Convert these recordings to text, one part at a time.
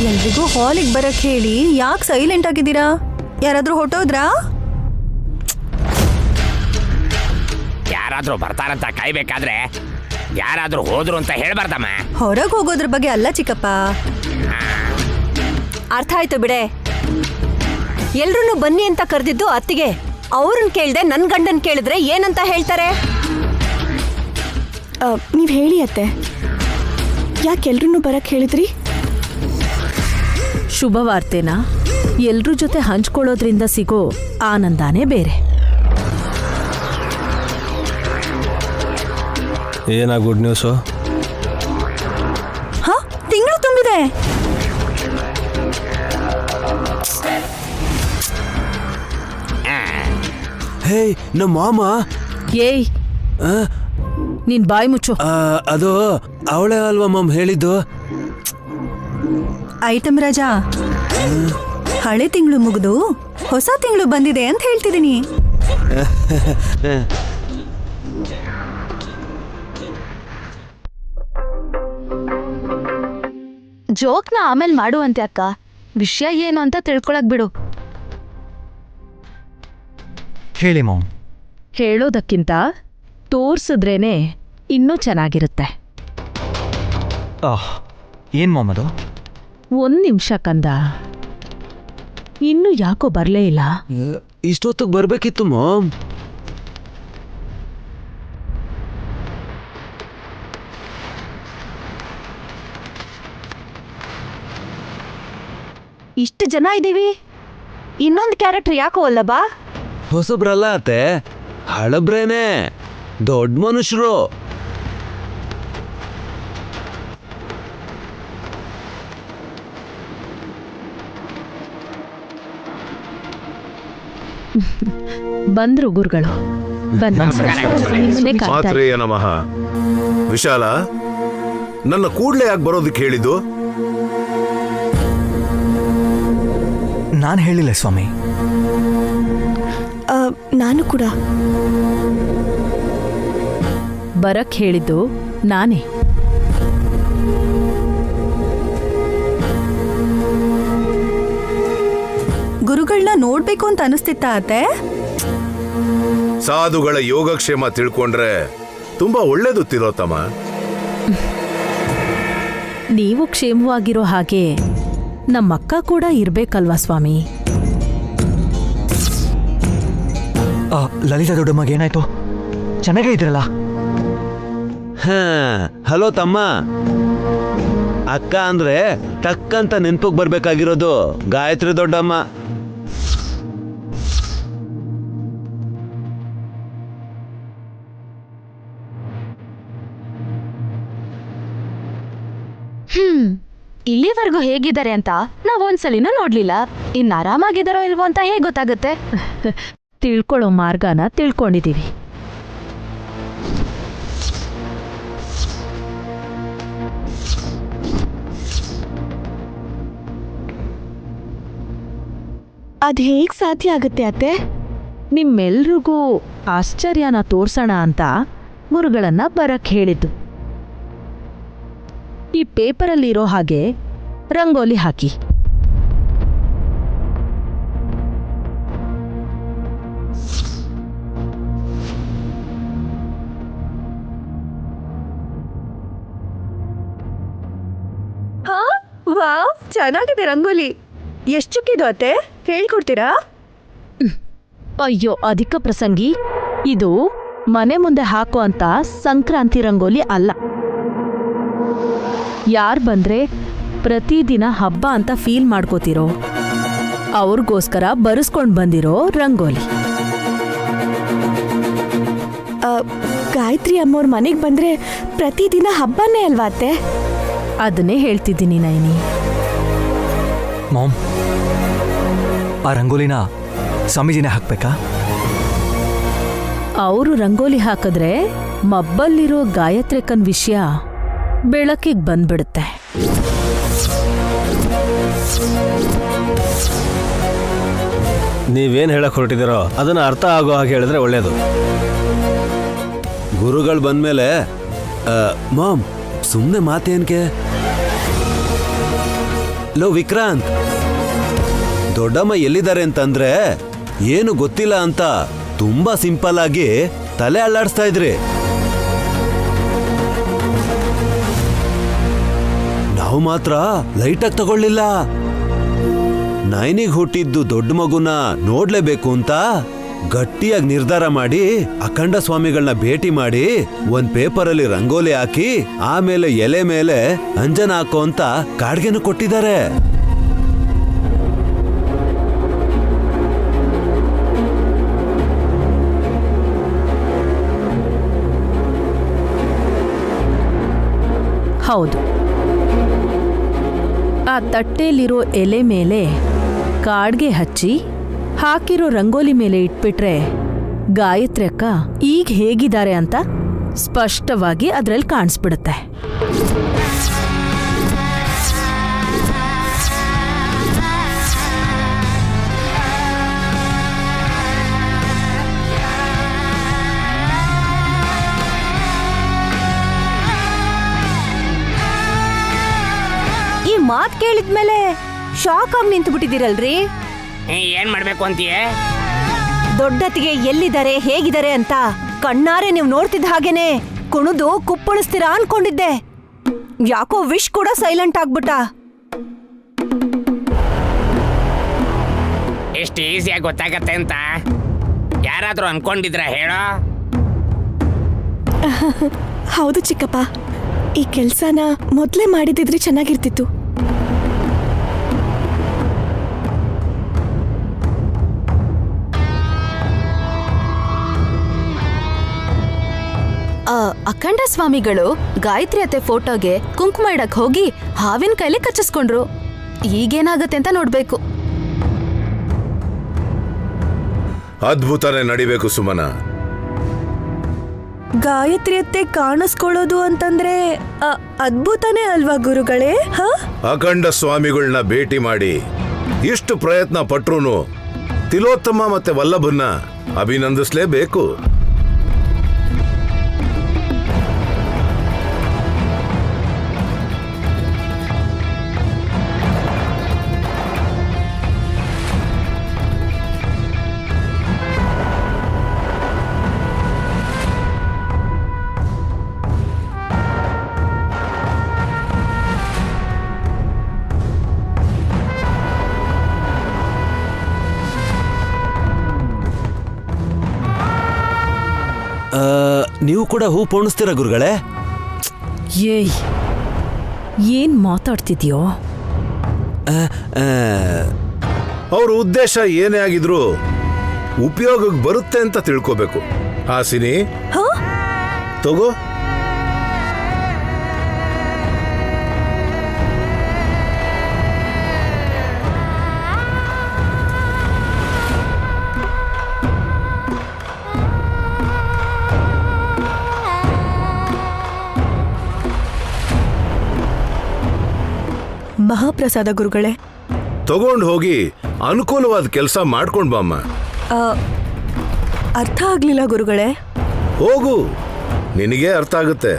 ಎಲ್ರಿಗೂ ಹಾಲಿಗೆ ಬರಕ್ ಹೇಳಿ ಯಾಕೆ ಸೈಲೆಂಟ್ ಆಗಿದ್ದೀರಾ? ಯಾರಾದ್ರೂ ಹೊಟ್ಟೋದ್ರಾ? ಯಾರಾದ್ರೂ ಬರ್ತಾರಂತ ಕಾಯ್ಬೇಕಾದ್ರೆ ಯಾರಾದ್ರೂ ಹೋದ್ರು ಅಂತ ಹೇಳ್ಬಾರ್ದಮ್ಮ. ಹೊರಗೆ ಹೋಗೋದ್ರ ಬಗ್ಗೆ ಅಲ್ಲ ಚಿಕ್ಕಪ್ಪ. ಅರ್ಥ ಆಯ್ತು ಬಿಡೆ. ಎಲ್ರೂ ಬನ್ನಿ ಅಂತ ಕರೆದಿದ್ದು ಅತ್ತಿಗೆ. ಅವ್ರನ್ನ ಕೇಳ್ದೆ ನನ್ ಗಂಡನ್ ಕೇಳಿದ್ರೆ ಏನಂತ ಹೇಳ್ತಾರೆ? ನೀವ್ ಹೇಳಿ ಅತ್ತೆ, ಯಾಕೆ ಎಲ್ರೂ ಬರಕ್ ಹೇಳಿದ್ರಿ? ಶುಭವಾರ್ತೆನ ಎಲ್ರ ಜೊತೆ ಹಂಚ್ಕೊಳ್ಳೋದ್ರಿಂದ ಸಿಗೋ ಆನಂದಾನೇ ಬೇರೆ. ಏನಾ ಗುಡ್ ನ್ಯೂಸು? ಹಾ, ತಿಂಗಳು ತುಂಬಿದೆ. ಹೇ ನಮ್ಮ ಮಾಮ. ಏಯ್, ನೀನ್ ಬಾಯಿ ಮುಚ್ಚು. ಅದು ಅವಳೇ ಅಲ್ವಾ ಮಮ್ ಹೇಳಿದ್ದು? ಐಟಮ್ ರಾಜಾ, ಹಳೆ ತಿಂಗಳು ಮುಗಿದು ಹೊಸ ತಿಂಗಳು ಬಂದಿದೆ ಅಂತ ಹೇಳ್ತಿದ್ದೀನಿ. ಜೋಕ್ನ ಆಮೇಲೆ ಮಾಡುವಂತೆ ಅಕ್ಕ, ವಿಷಯ ಏನು ಅಂತ ತಿಳ್ಕೊಳಕ್ ಬಿಡು. ಹೇಳಿ ಮಾಮ್. ಹೇಳೋದಕ್ಕಿಂತ ತೋರ್ಸಿದ್ರೇನೆ ಇನ್ನೂ ಚೆನ್ನಾಗಿರುತ್ತೆ. ಏನ್ ಮಾಮ್ ಅದು? 1 ನಿಮಿಷ ಕಂದ, ಇನ್ನೂ ಯಾಕೋ ಬರ್ಲೇ ಇಲ್ಲ? ಇಷ್ಟೊತ್ತಿಗೆ ಬರ್ಬೇಕಿತ್ತು ಮಾಮ್. ಇಷ್ಟು ಜನ ಇದ್ದೀವಿ, ಇನ್ನೊಂದು ಕ್ಯಾರೆಕ್ಟರ್ ಯಾಕೋ ಅಲ್ಲ ಬಾ? ಹೊಸಬ್ರಲ್ಲ ಅತ್ತೆ, ಹಳಬ್ರೇನೆ, ದೊಡ್ಡ ಮನುಷ್ಯರು. ಬಂದ್ರು ಗುರುಗಳು. ಮಾತ್ರೇಯ ನಮಃ. ವಿಶಾಲ, ನನ್ನ ಕೂಡ್ಲೆ ಯಾಕೆ ಬರೋದಕ್ಕೆ ಹೇಳಿದ್ದು? ನಾನು ಹೇಳಿಲ್ಲ ಸ್ವಾಮಿ. ನಾನು ಕೂಡ ಬರಕ್ ಹೇಳಿದ್ದು ನಾನೇ. ಗುರುಗಳನ್ನ ನೋಡ್ಬೇಕು ಅಂತ ಅನಿಸ್ತಿತ್ತ ಅತ್ತೆ? ಸಾಧುಗಳ ಯೋಗಕ್ಷೇಮ ತಿಳ್ಕೊಂಡ್ರೆ ತುಂಬಾ ಒಳ್ಳೇದು ತಿರೋತಮ್ಮ. ನೀವು ಕ್ಷೇಮವಾಗಿರೋ ಹಾಗೆ ನಮ್ಮಕ್ಕ ಕೂಡ ಇರ್ಬೇಕಲ್ವಾ ಸ್ವಾಮಿ? ಲಲಿತಾ ದೊಡ್ಡಮ್ಮಗೆ ಏನಾಯ್ತು? ಚೆನ್ನಾಗೇ ಇದ್ರಲ್ಲ? ಹಲೋ ತಮ್ಮ. ಅಕ್ಕ ಅಂದ್ರೆ ಟಕ್ಕಂತ ನೆನ್ಪಕ್ಕೆ ಬರ್ಬೇಕಾಗಿರೋದು ಗಾಯತ್ರಿ ದೊಡ್ಡಮ್ಮ. ಇಲ್ಲಿವರೆಗೂ ಹೇಗಿದ್ದಾರೆ ಅಂತ ನಾವ್ ಒಂದ್ಸಲಿನೂ ನೋಡ್ಲಿಲ್ಲ. ಇನ್ ಆರಾಮಾಗಿದಾರೋ ಇಲ್ವೋ ಅಂತ ಹೇಗ್ ಗೊತ್ತಾಗುತ್ತೆ? ತಿಳ್ಕೊಳ್ಳೋ ಮಾರ್ಗನ ತಿಳ್ಕೊಂಡಿದೀವಿ. ಅದ್ ಹೇಗ್ ಸಾಧ್ಯ ಆಗುತ್ತೆ ಅತ್ತೆ? ನಿಮ್ಮೆಲ್ರಿಗೂ ಆಶ್ಚರ್ಯನ ತೋರ್ಸೋಣ ಅಂತ ಗುರುಗಳನ್ನ ಬರಕ್ ಹೇಳಿದ್ದು. ಈ ಪೇಪರಲ್ಲಿರೋ ಹಾಗೆ ರಂಗೋಲಿ ಹಾಕಿ. ವಾವ್, ಚೆನ್ನಾಗಿದೆ ರಂಗೋಲಿ. ಎಷ್ಟು ಚುಕ್ಕಿದು ಅತ್ತೆ, ಹೇಳ್ಕೊಡ್ತೀರಾ? ಅಯ್ಯೋ ಅಧಿಕ ಪ್ರಸಂಗಿ, ಇದು ಮನೆ ಮುಂದೆ ಹಾಕೋ ಅಂತ ಸಂಕ್ರಾಂತಿ ರಂಗೋಲಿ ಅಲ್ಲ. ಯಾರು ಬಂದ್ರೆ ಪ್ರತಿದಿನ ಹಬ್ಬ ಅಂತ ಫೀಲ್ ಮಾಡ್ಕೋತಿರೋ ಅವ್ರಿಗೋಸ್ಕರ ಬರೆಸ್ಕೊಂಡು ಬಂದಿರೋ ರಂಗೋಲಿ. ಗಾಯತ್ರಿ ಅಮ್ಮವ್ರ ಮನೆಗೆ ಬಂದ್ರೆ ಪ್ರತಿದಿನ ಹಬ್ಬನೇ ಅಲ್ವಾ ಅತ್ತೆ? ಅದನ್ನೇ ಹೇಳ್ತಿದ್ದೀನಿ ನೈನಿ. ಮಾಮ್, ಆ ರಂಗೋಲಿನ ಸ್ವಾಮೀಜಿನೇ ಹಾಕ್ಬೇಕಾ? ಅವರು ರಂಗೋಲಿ ಹಾಕಿದ್ರೆ ಮಬ್ಬಲ್ಲಿರೋ ಗಾಯತ್ರಿಕನ್ ವಿಷಯ ಬೆಳಕಿಗೆ ಬಂದ್ಬಿಡುತ್ತೆ. ನೀವೇನು ಹೇಳಕ್ ಹೊರಟಿದ್ದೀರೋ ಅದನ್ನ ಅರ್ಥ ಆಗೋ ಹಾಗೆ ಹೇಳಿದ್ರೆ ಒಳ್ಳೇದು. ಗುರುಗಳು ಬಂದ್ಮೇಲೆ ಮಾಮ್ ಸುಮ್ಮನೆ ಮಾತೇನ್ಕೆ? ಲೋ ವಿಕ್ರಾಂತ್, ದೊಡ್ಡಮ್ಮ ಎಲ್ಲಿದ್ದಾರೆ ಅಂತಂದ್ರೆ ಏನು ಗೊತ್ತಿಲ್ಲ ಅಂತ ತುಂಬಾ ಸಿಂಪಲ್ ಆಗಿ ತಲೆ ಅಲ್ಲಾಡಿಸ್ತಾ ಇದ್ರಿ. ನಾವು ಮಾತ್ರ ಲೈಟಾಗಿ ತಗೊಳ್ಳಿಲ್ಲ. ನೈನಿಗೆ ಹುಟ್ಟಿದ್ದು ದೊಡ್ಡ ಮಗುನ ನೋಡ್ಲೇಬೇಕು ಅಂತ ಗಟ್ಟಿಯಾಗಿ ನಿರ್ಧಾರ ಮಾಡಿ ಅಖಂಡ ಸ್ವಾಮಿಗಳನ್ನ ಭೇಟಿ ಮಾಡಿ ಒಂದ್ ಪೇಪರಲ್ಲಿ ರಂಗೋಲಿ ಹಾಕಿ ಆಮೇಲೆ ಎಲೆ ಮೇಲೆ ಅಂಜನ ಹಾಕೋ ಅಂತ ಕಾಡ್ಗೆನು ಕೊಟ್ಟಿದ್ದಾರೆ. ಹೌದು, ಆ ತಟ್ಟೆಲಿರೋ ಎಲೆ ಮೇಲೆ ಕಾಡ್ಗೆ ಹಚ್ಚಿ ಹಾಕಿರೋ ರಂಗೋಲಿ ಮೇಲೆ ಇಟ್ಬಿಟ್ರೆ ಗಾಯತ್ರಿ ಅಕ್ಕ ಈಗ ಹೇಗಿದ್ದಾರೆ ಅಂತ ಸ್ಪಷ್ಟವಾಗಿ ಅದ್ರಲ್ಲಿ ಕಾಣಿಸ್ಬಿಡುತ್ತೆ. ಈ ಮಾತ್ ಕೇಳಿದ್ಮೇಲೆ ಶಾಕ್ ಆಗಿ ನಿಂತು ಬಿಟ್ಟಿದ್ದೀರಲ್ರಿ. ಏನ್ ಮಾಡ್ಬೇಕು ಅಂತೀಯೇ? ದೊಡ್ಡತಿಗೆ ಎಲ್ಲಿದ್ದಾರೆ ಹೇಗಿದ್ದಾರೆ ಅಂತ ಕಣ್ಣಾರೆ ನೀವು ನೋಡ್ತಿದ್ದ ಹಾಗೇನೆ ಕುಣಿದು ಕುಪ್ಪಳಿಸ್ತೀರಾ ಅನ್ಕೊಂಡಿದ್ದೆ. ಯಾಕೋ ವಿಶ್ ಕೂಡ ಸೈಲೆಂಟ್ ಆಗ್ಬಿಟ್ಟ. ಎಷ್ಟು ಈಸಿಯಾಗಿ ಗೊತ್ತಾಗತ್ತೆ ಅಂತ ಯಾರಾದ್ರೂ ಅನ್ಕೊಂಡಿದ್ರ ಹೇಳೋ? ಹೌದು ಚಿಕ್ಕಪ್ಪ, ಈ ಕೆಲ್ಸನ ಮೊದ್ಲೇ ಮಾಡಿದಿದ್ರೆ ಚೆನ್ನಾಗಿರ್ತಿತ್ತು. ಅಖಂಡ ಸ್ವಾಮಿಗಳು ಗಾಯತ್ರಿ ಅತ್ತೆ ಫೋಟೋಗೆ ಕುಂಕುಮ ಇಡಕ್ ಹೋಗಿ ಹಾವಿನ ಕೈಲಿ ಕಚ್ಚಿಸ್ಕೊಂಡ್ರು. ಈಗೇನಾಗತ್ತೆ ಅಂತ ನೋಡ್ಬೇಕು. ಅದ್ಭುತನೇ ನಡಿಬೇಕು ಸುಮನ. ಗಾಯತ್ರಿ ಅತ್ತೆ ಕಾಣಿಸ್ಕೊಳ್ಳೋದು ಅಂತಂದ್ರೆ ಅದ್ಭುತನೇ ಅಲ್ವಾ ಗುರುಗಳೇ? ಅಖಂಡ ಸ್ವಾಮಿಗಳನ್ನ ಭೇಟಿ ಮಾಡಿ ಇಷ್ಟು ಪ್ರಯತ್ನ ಪಟ್ರು ತಿಲೋತ್ತಮ ಮತ್ತೆ ವಲ್ಲಭನ್ನ ಅಭಿನಂದಿಸ್ಲೇಬೇಕು. ನೀವು ಕೂಡ ಹೂ ಪೋಣಿಸ್ತೀರಾ ಗುರುಗಳೇ? ಏಯ್, ಏನ್ ಮಾತಾಡ್ತಿದ್ಯೋ? ಅವ್ರ ಉದ್ದೇಶ ಏನೇ ಆಗಿದ್ರು ಉಪಯೋಗಕ್ಕೆ ಬರುತ್ತೆ ಅಂತ ತಿಳ್ಕೋಬೇಕು. ಹಾಸಿನಿ, ತಗೋ. ಮಹಾಪ್ರಸಾದ ಗುರುಗಳೇ. ತಗೊಂಡು ಹೋಗಿ ಅನುಕೂಲವಾದ ಕೆಲಸ ಮಾಡ್ಕೊಂಡ್ ಬಾಮ್ಮ. ಅರ್ಥ ಆಗ್ಲಿಲ್ಲ ಗುರುಗಳೇ. ಹೋಗು, ನಿನಗೆ ಅರ್ಥ ಆಗುತ್ತೆ.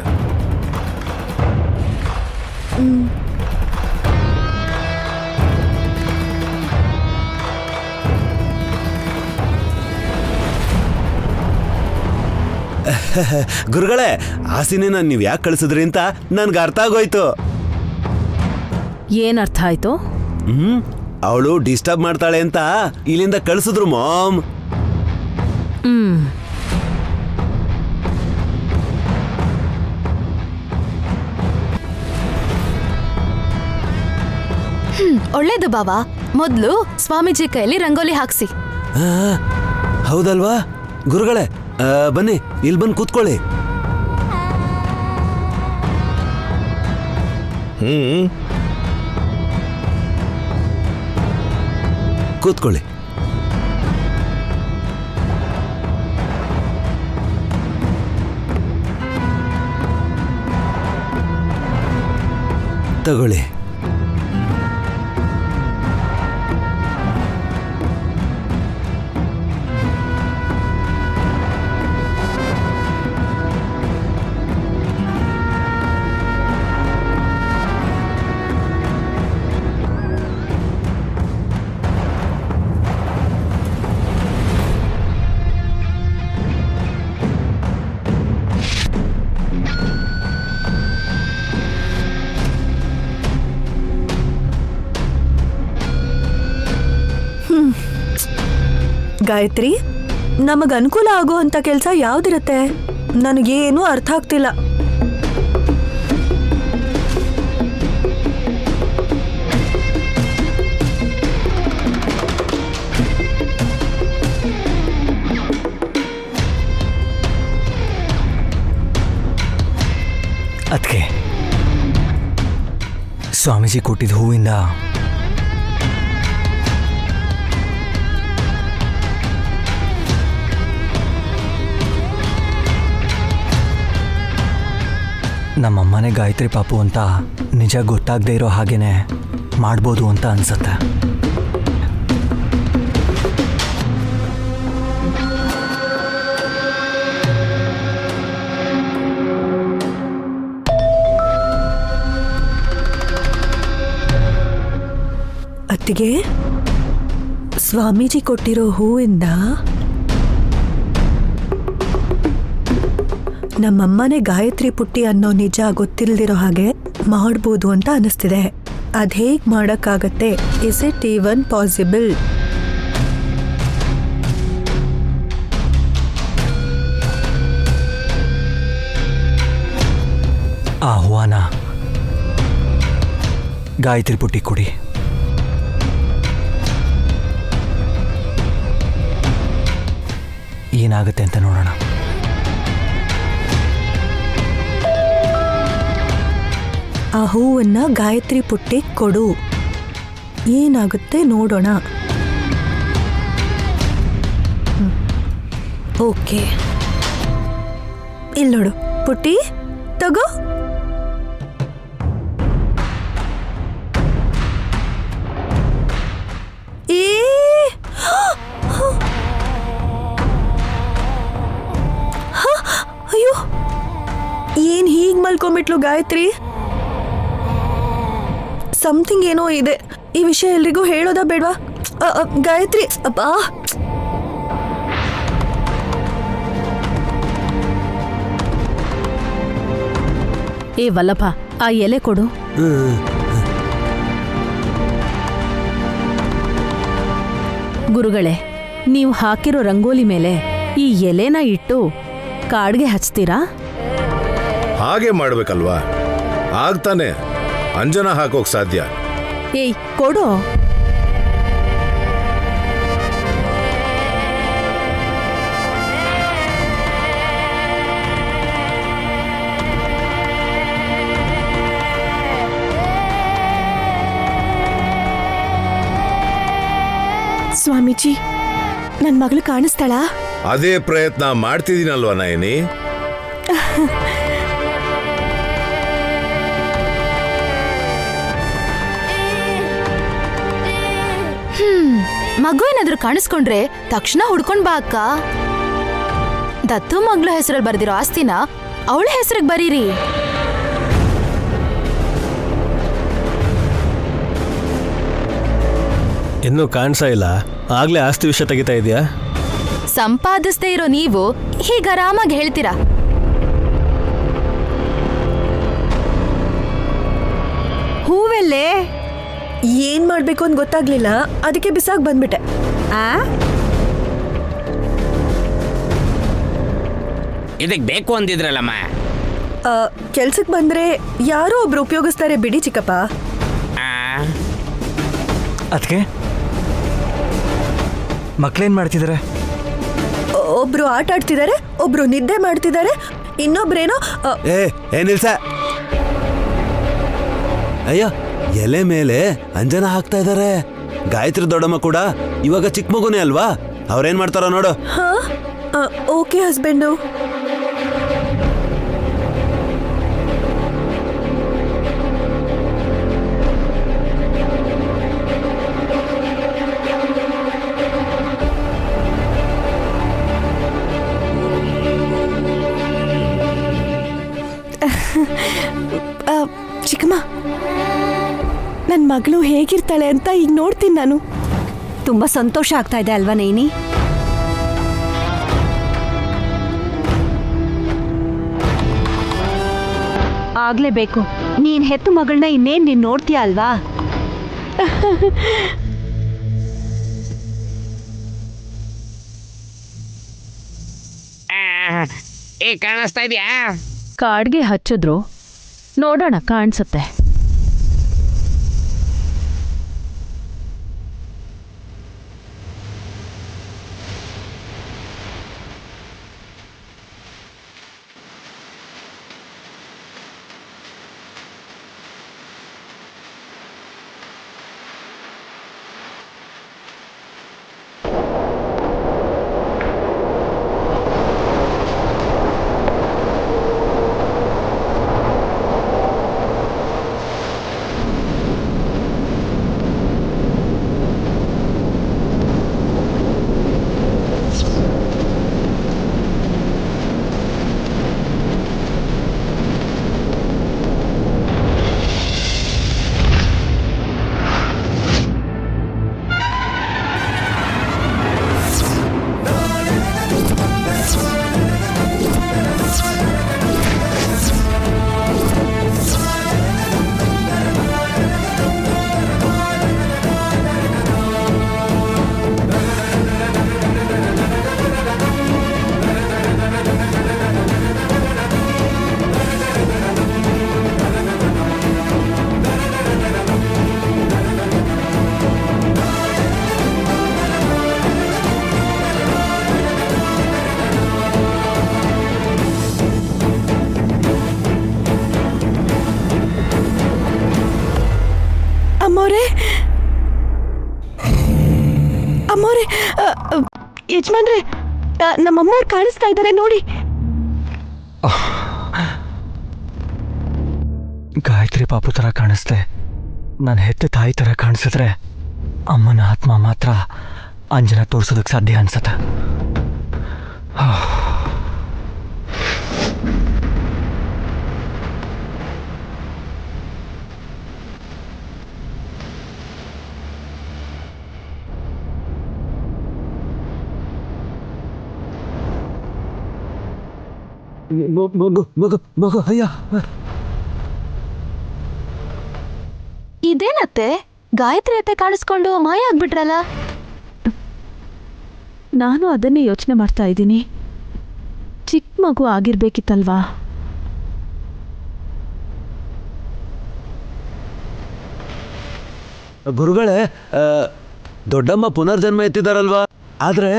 ಗುರುಗಳೇ, ಹಾಸಿನಿನ ನೀವ್ ಯಾಕೆ ಕಳಿಸಿದ್ರಿ ಅಂತ ನನ್ಗೆ ಅರ್ಥ ಆಗೋಯ್ತು. ಏನ್ ಅರ್ಥ ಆಯ್ತು? ಅವಳು ಡಿಸ್ಟರ್ಬ್ ಮಾಡ್ತಾಳೆ ಅಂತ ಇಲ್ಲಿಂದ ಕಳಿಸಿದ್ರು ಮಾಮ್. ಒಳ್ಳೇದು ಬಾವಾ. ಮೊದ್ಲು ಸ್ವಾಮೀಜಿ ಕೈಯಲ್ಲಿ ರಂಗೋಲಿ ಹಾಕ್ಸಿ. ಹೌದಲ್ವಾ ಗುರುಗಳೇ? ಬನ್ನಿ, ಇಲ್ಲಿ ಬಂದು ಕೂತ್ಕೊಳ್ಳಿ. ಕೂತ್ಕೊಳ್ಳಿ. ತಗೊಳ್ಳಿ. ಗಾಯತ್ರಿ, ನಮಗ್ ಅನುಕೂಲ ಆಗೋ ಅಂತ ಕೆಲ್ಸ ಯಾವ್ದಿರತ್ತೆ? ನನಗೇನೂ ಅರ್ಥ ಆಗ್ತಿಲ್ಲ. ಅದಕ್ಕೆ ಸ್ವಾಮೀಜಿ ಕೊಟ್ಟಿದ್ದ ಹೂವಿಂದ ನಮ್ಮಮ್ಮನೇ ಗಾಯತ್ರಿ ಪಾಪು ಅಂತ ನಿಜ ಗೊತ್ತಾಗದೇ ಇರೋ ಹಾಗೇನೆ ಮಾಡ್ಬೋದು ಅಂತ ಅನ್ಸತ್ತೆ. ಅತ್ತಿಗೆ, ಸ್ವಾಮೀಜಿ ಕೊಟ್ಟಿರೋ ಹೂವಿಂದ ನಮ್ಮಮ್ಮನೇ ಗಾಯತ್ರಿ ಪುಟ್ಟಿ ಅನ್ನೋ ನಿಜ ಗೊತ್ತಿಲ್ದಿರೋ ಹಾಗೆ ಮಾಡ್ಬೋದು ಅಂತ ಅನಿಸ್ತಿದೆ. ಅದೇಗ್ ಮಾಡಕ್ಕಾಗತ್ತೆ? Is it even possible? ಆ ಹೂವನ ಗಾಯತ್ರಿ ಪುಟ್ಟಿ ಕೊಡಿ. ಏನಾಗುತ್ತೆ ಅಂತ ನೋಡೋಣ. ಆ ಹೂವನ್ನ ಗಾಯತ್ರಿ ಪುಟ್ಟಿ ಕೊಡು, ಏನಾಗುತ್ತೆ ನೋಡೋಣ. ಓಕೆ, ಇಲ್ಲಿ ನೋಡು ಪುಟ್ಟಿ, ತಗೋ. ಅಯ್ಯೋ, ಏನ್ ಹೀಗ್ ಮಲ್ಕೊಂಬಿಟ್ಲು ಗಾಯತ್ರಿ? ಸಮಥಿಂಗ್ ಏನೋ ಇದೆ. ಈ ವಿಷಯ ಎಲ್ರಿಗೂ ಹೇಳೋದಾ ಬೇಡವಾ? ಗಾಯತ್ರಿ, ಅಬ್ಬಾ. ಏ ವಲ್ಲಭ, ಆ ಎಲೆ ಕೊಡು. ಗುರುಗಳೇ, ನೀವು ಹಾಕಿರೋ ರಂಗೋಲಿ ಮೇಲೆ ಈ ಎಲೆನ ಇಟ್ಟು ಕಾಡ್ಗೆ ಹಚ್ತೀರಾ? ಹಾಗೆ ಮಾಡ್ಬೇಕಲ್ವಾ? ಆಗ್ತಾನೆ ಅಂಜನ ಹಾಕೋಕ್ ಸಾಧ್ಯ. ಏಯ್ ಕೊಡು. ಸ್ವಾಮೀಜಿ, ನನ್ ಮಗಳು ಕಾಣಿಸ್ತಾಳಾ? ಅದೇ ಪ್ರಯತ್ನ ಮಾಡ್ತಿದ್ದೀನಲ್ವಾ ನಯನಿ? ಮಗು ಏನಾದ್ರೂ ಕಾಣಿಸ್ಕೊಂಡ್ರೆ ತಕ್ಷಣ ಹುಡ್ಕೊಂಡ್ ಬಾ ಅಕ್ಕ. ದತ್ತು ಮಗ್ಳ ಹೆಸರಲ್ಲಿ ಬರ್ದಿರೋ ಆಸ್ತಿನ ಅವಳ ಹೆಸರಿಗೆ ಬರೀರಿ. ಇನ್ನೂ ಕಾಣಿಸ್ತಾ ಇಲ್ಲ, ಆಗ್ಲೇ ಆಸ್ತಿ ವಿಷಯ ತೆಗಿತಾ ಇದೆಯಾ? ಸಂಪಾದಿಸದೇ ಇರೋ ನೀವು ಹೀಗ ಆರಾಮಾಗಿ ಹೇಳ್ತೀರಾ? ಹೂವೆಲ್ಲೇ? ಏನ್ ಮಾಡ್ಬೇಕು ಅಂತ ಗೊತ್ತಾಗ್ಲಿಲ್ಲ, ಅದಕ್ಕೆ ಬಿಸಾಕ್ ಬಂದ್ಬಿಟ್ಟೆ. ಇದಕ್ ಬೇಕು ಅಂದಿದ್ರಲ್ಲಮ್ಮ. ಕೆಲ್ಸಕ್ ಬಂದ್ರೆ ಯಾರೋ ಒಬ್ರು ಉಪಯೋಗಿಸ್ತಾರೆ ಬಿಡಿ ಚಿಕ್ಕಪ್ಪ. ಅದಕ್ಕೆ ಮಕ್ಳೇನ್ ಮಾಡ್ತಿದ್ದಾರೆ? ಒಬ್ರು ಆಟ ಆಡ್ತಿದ್ದಾರೆ, ಒಬ್ರು ನಿದ್ದೆ ಮಾಡ್ತಿದ್ದಾರೆ, ಇನ್ನೊಬ್ರೇನೋ ನಿಲ್ಸ. ಅಯ್ಯ, ಎಲೆ ಮೇಲೆ ಅಂಜನ ಹಾಕ್ತಾ ಇದಾರೆ. ಗಾಯತ್ರಿ ದೊಡ್ಡಮ್ಮ ಕೂಡ ಇವಾಗ ಚಿಕ್ಕ ಮಗುನೇ ಅಲ್ವಾ? ಅವ್ರೇನ್ ಮಾಡ್ತಾರೋ ನೋಡು. ಹಾ, ಓಕೆ ಹಸ್ಬೆಂಡು. ಚಿಕ್ಕಮ್ಮ, ನನ್ನ ಮಗಳು ಹೇಗಿರ್ತಾಳೆ ಅಂತ ಈಗ ನೋಡ್ತೀನಿ ನಾನು. ತುಂಬಾ ಸಂತೋಷ ಆಗ್ತಾ ಇದೆ ಅಲ್ವಾ ನೈನಿ? ಆಗ್ಲೇಬೇಕು. ನೀನ್ ಹೆತ್ತು ಮಗಳನ್ನ ಇನ್ನೇನ್ ನೀನ್ ನೋಡ್ತೀಯ ಅಲ್ವಾ? ಈಗ ಕಾಣಿಸ್ತಾ ಇದೆಯಾ? ಕಾಡ್ಗೆ ಹಚ್ಚಿದ್ರು ನೋಡೋಣ ಕಾಣಿಸುತ್ತೆ. ಅಮ್ಮೋರೆ, ಯಜಮಾನ್ರೆ, ನಮ್ಮಮ್ಮವ್ರು ಕಾಣಿಸ್ತಾ ಇದ್ದಾರೆ ನೋಡಿ. ಗಾಯತ್ರಿ ಪಾಪು ಥರ ಕಾಣಿಸ್ದೆ. ನಾನು ಹೆತ್ತ ತಾಯಿ ಥರ ಕಾಣಿಸಿದ್ರೆ ಅಮ್ಮನ ಆತ್ಮ ಮಾತ್ರ ಅಂಜನ ತೋರಿಸೋದಕ್ಕೆ ಸಾಧ್ಯ ಅನ್ಸತ್ತೆ. ಮಗು ಅಯ್ಯ, ಇದೇನತ್ತೆ ಗಾಯತ್ರಿ ಅತ್ತೆ ಕಾಣಿಸ್ಕೊಂಡು ಮಾಯ ಆಗ್ಬಿಟ್ರಲ್ಲ? ನಾನು ಅದನ್ನೇ ಯೋಚನೆ ಮಾಡ್ತಾ ಇದ್ದೀನಿ. ಚಿಕ್ಕ ಮಗು ಆಗಿರ್ಬೇಕಿತ್ತಲ್ವಾ? ಗುರುಗಳೇ, ದೊಡ್ಡಮ್ಮ ಪುನರ್ಜನ್ಮ ಎತ್ತಿದಾರಲ್ವಾ? ಆದ್ರೆ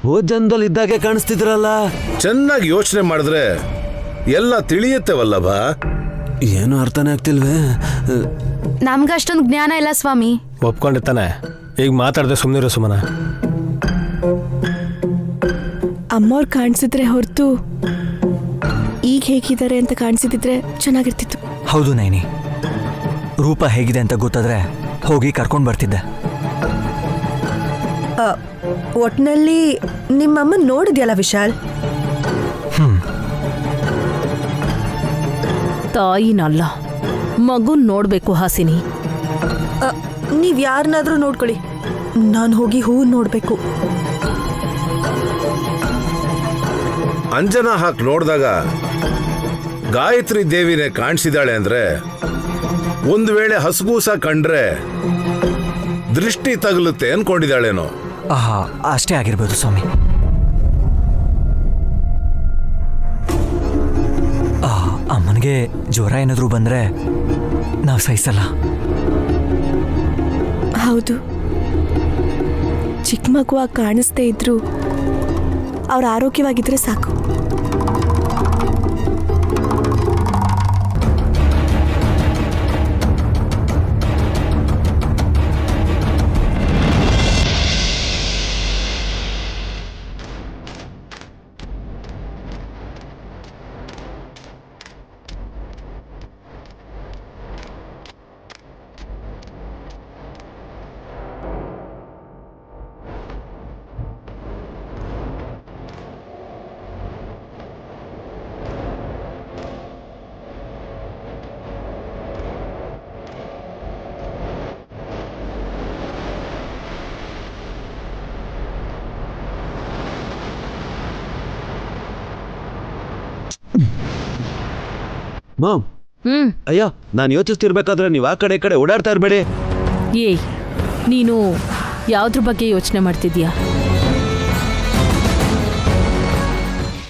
ಹೋದ ಜನ್ಮದಲ್ಲಿ ಇದ್ದಾಗೆ ಕಾಣಿಸ್ತಿದ್ರಲ್ಲ. ಚೆನ್ನಾಗಿ ಯೋಚನೆ ಮಾಡಿದ್ರೆ ಎಲ್ಲ ತಿಳಿಯುತ್ತೆ ವಲ್ಲಭ. ಏನು ಅರ್ಥನೇ ಆಗ್ತಿಲ್ವೇ? ನಮ್ಗಷ್ಟೊಂದು ಜ್ಞಾನ ಇಲ್ಲ ಸ್ವಾಮಿ. ಒಪ್ಕೊಂಡಿರ್ತಾನೆ. ಈಗ ಮಾತಾಡದೆ ಸುಮ್ಮನಿರೋ ಸುಮನ. ಅಮ್ಮವ್ರು ಕಾಣಿಸಿದ್ರೆ ಹೊರತು ಈಗ ಹೇಗಿದ್ದಾರೆ ಅಂತ ಕಾಣಿಸಿದ್ರೆ ಚೆನ್ನಾಗಿರ್ತಿತ್ತು. ಹೌದು ನೈನಿ, ರೂಪ ಹೇಗಿದೆ ಅಂತ ಗೊತ್ತಾದ್ರೆ ಹೋಗಿ ಕರ್ಕೊಂಡು ಬರ್ತಿದ್ದೆ. ಒಟ್ನಲ್ಲಿ ನಿಮ್ಮಮ್ಮ ನೋಡಿದ್ಯಲ್ಲ ವಿಶಾಲ್? ತಾಯಿನಲ್ಲ, ಮಗುನ್ ನೋಡ್ಬೇಕು ಹಾಸಿನಿ. ನೀವ್ ಯಾರನ್ನಾದ್ರೂ ನೋಡ್ಕೊಳ್ಳಿ, ನಾನು ಹೋಗಿ ಹೂ ನೋಡ್ಬೇಕು. ಅಂಜನ ಹಾಕಿ ನೋಡಿದಾಗ ಗಾಯತ್ರಿ ದೇವಿನೇ ಕಾಣಿಸಿದಾಳೆ ಅಂದ್ರೆ, ಒಂದು ವೇಳೆ ಹಸುಗೂಸ ಕಂಡ್ರೆ ದೃಷ್ಟಿ ತಗಲುತ್ತೆ ಅನ್ಕೊಂಡಿದ್ದಾಳೇನೋ. ಅಷ್ಟೇ ಆಗಿರ್ಬೋದು ಸ್ವಾಮಿ. ಅಮ್ಮನಿಗೆ ಜ್ವರ ಏನಾದರೂ ಬಂದ್ರೆ ನಾವು ಸಹಿಸಲ್ಲ. ಹೌದು, ಚಿಕ್ಕ ಮಗುವಾಗಿ ಕಾಣಿಸ್ದೇ ಇದ್ರು ಅವ್ರು ಆರೋಗ್ಯವಾಗಿದ್ರೆ ಸಾಕು. ಮಾಮ್, ಅಯ್ಯೋ, ನಾನು ಯೋಚಿಸ್ತಿರ್ಬೇಕಾದ್ರೆ ನೀವು ಆ ಕಡೆ ಓಡಾಡ್ತಾ ಇರ್ಬೇಡಿ. ಏಯ್, ನೀನು ಯಾವ್ದ್ರ ಬಗ್ಗೆ ಯೋಚನೆ ಮಾಡ್ತಿದ್ಯಾ?